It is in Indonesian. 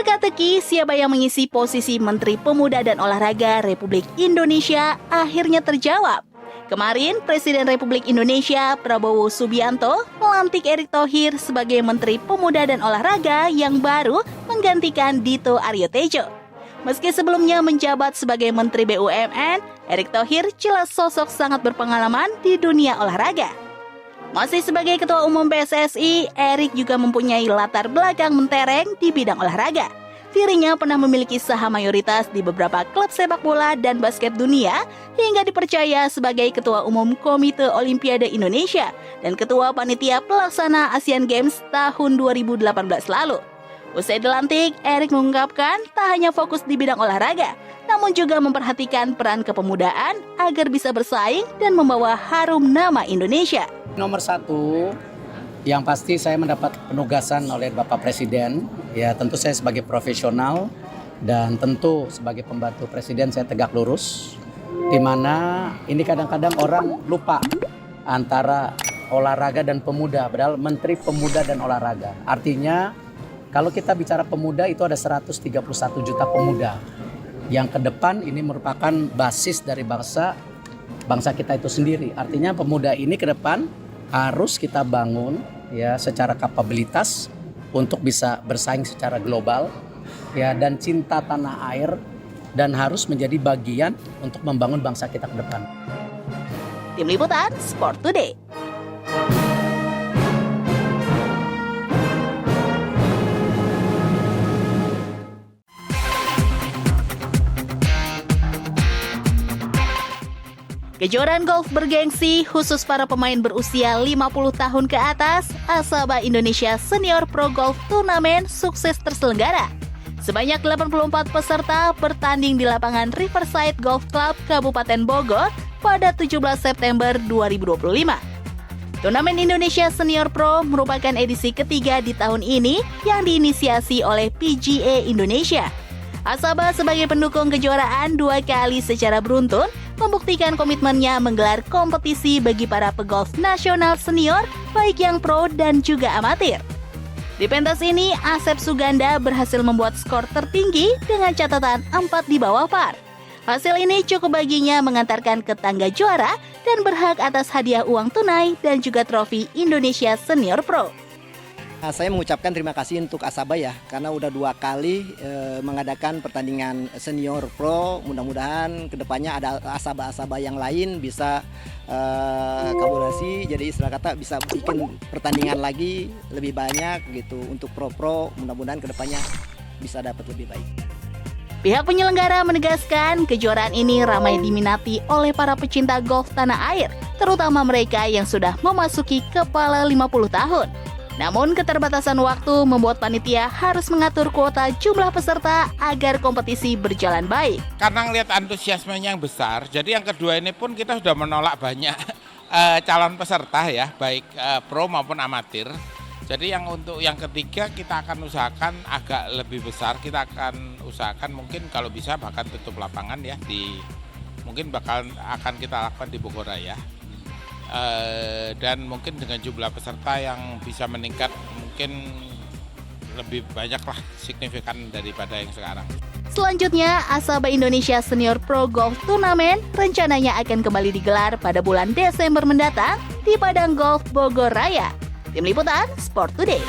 Teka-teki siapa yang mengisi posisi Menteri Pemuda dan Olahraga Republik Indonesia akhirnya terjawab. Kemarin, Presiden Republik Indonesia Prabowo Subianto melantik Erick Thohir sebagai Menteri Pemuda dan Olahraga yang baru menggantikan Dito Aryo Tejo. Meski sebelumnya menjabat sebagai Menteri BUMN, Erick Thohir jelas sosok sangat berpengalaman di dunia olahraga. Masih sebagai Ketua Umum PSSI, Erick juga mempunyai latar belakang mentereng di bidang olahraga. Dirinya pernah memiliki saham mayoritas di beberapa klub sepak bola dan basket dunia, hingga dipercaya sebagai Ketua Umum Komite Olimpiade Indonesia dan Ketua Panitia Pelaksana Asian Games tahun 2018 lalu. Usai dilantik, Erick mengungkapkan tak hanya fokus di bidang olahraga, namun juga memperhatikan peran kepemudaan agar bisa bersaing dan membawa harum nama Indonesia. Nomor satu, yang pasti saya mendapat penugasan oleh Bapak Presiden, ya tentu saya sebagai profesional dan tentu sebagai pembantu Presiden saya tegak lurus, di mana ini kadang-kadang orang lupa antara olahraga dan pemuda, padahal Menteri Pemuda dan Olahraga. Artinya kalau kita bicara pemuda itu ada 131 juta pemuda yang ke depan ini merupakan basis dari bangsa kita itu sendiri. Artinya pemuda ini ke depan harus kita bangun ya secara kapabilitas untuk bisa bersaing secara global ya, dan cinta tanah air, dan harus menjadi bagian untuk membangun bangsa kita ke depan. Tim Liputan Sport Today. Kejuaraan golf bergengsi khusus para pemain berusia 50 tahun ke atas, Asaba Indonesia Senior Pro Golf Turnamen sukses terselenggara. Sebanyak 84 peserta bertanding di lapangan Riverside Golf Club Kabupaten Bogor pada 17 September 2025. Turnamen Indonesia Senior Pro merupakan edisi ketiga di tahun ini yang diinisiasi oleh PGA Indonesia. Asaba sebagai pendukung kejuaraan 2 kali secara beruntun membuktikan komitmennya menggelar kompetisi bagi para pegolf nasional senior, baik yang pro dan juga amatir. Di pentas ini, Asep Suganda berhasil membuat skor tertinggi dengan catatan 4 di bawah par. Hasil ini cukup baginya mengantarkan ke tangga juara dan berhak atas hadiah uang tunai dan juga trofi Indonesia Senior Pro. Saya mengucapkan terima kasih untuk Asaba ya, karena udah 2 kali mengadakan pertandingan senior pro. Mudah-mudahan kedepannya ada Asaba-Asaba yang lain bisa kolaborasi, jadi istilah kata bisa bikin pertandingan lagi lebih banyak gitu untuk pro-pro. Mudah-mudahan kedepannya bisa dapat lebih baik. Pihak penyelenggara menegaskan kejuaraan ini ramai diminati oleh para pecinta golf tanah air, terutama mereka yang sudah memasuki kepala 50 tahun. Namun keterbatasan waktu membuat panitia harus mengatur kuota jumlah peserta agar kompetisi berjalan baik. Karena ngelihat antusiasmenya yang besar, jadi yang kedua ini pun kita sudah menolak banyak calon peserta ya, baik pro maupun amatir. Jadi yang untuk yang ketiga kita akan usahakan agak lebih besar, kita akan usahakan mungkin kalau bisa bahkan tutup lapangan ya, mungkin akan kita lakukan di Bogor Raya. Dan mungkin dengan jumlah peserta yang bisa meningkat mungkin lebih banyak lah, signifikan daripada yang sekarang. Selanjutnya, Asaba Indonesia Senior Pro Golf Turnamen rencananya akan kembali digelar pada bulan Desember mendatang di Padang Golf Bogor Raya. Tim Liputan Sport Today.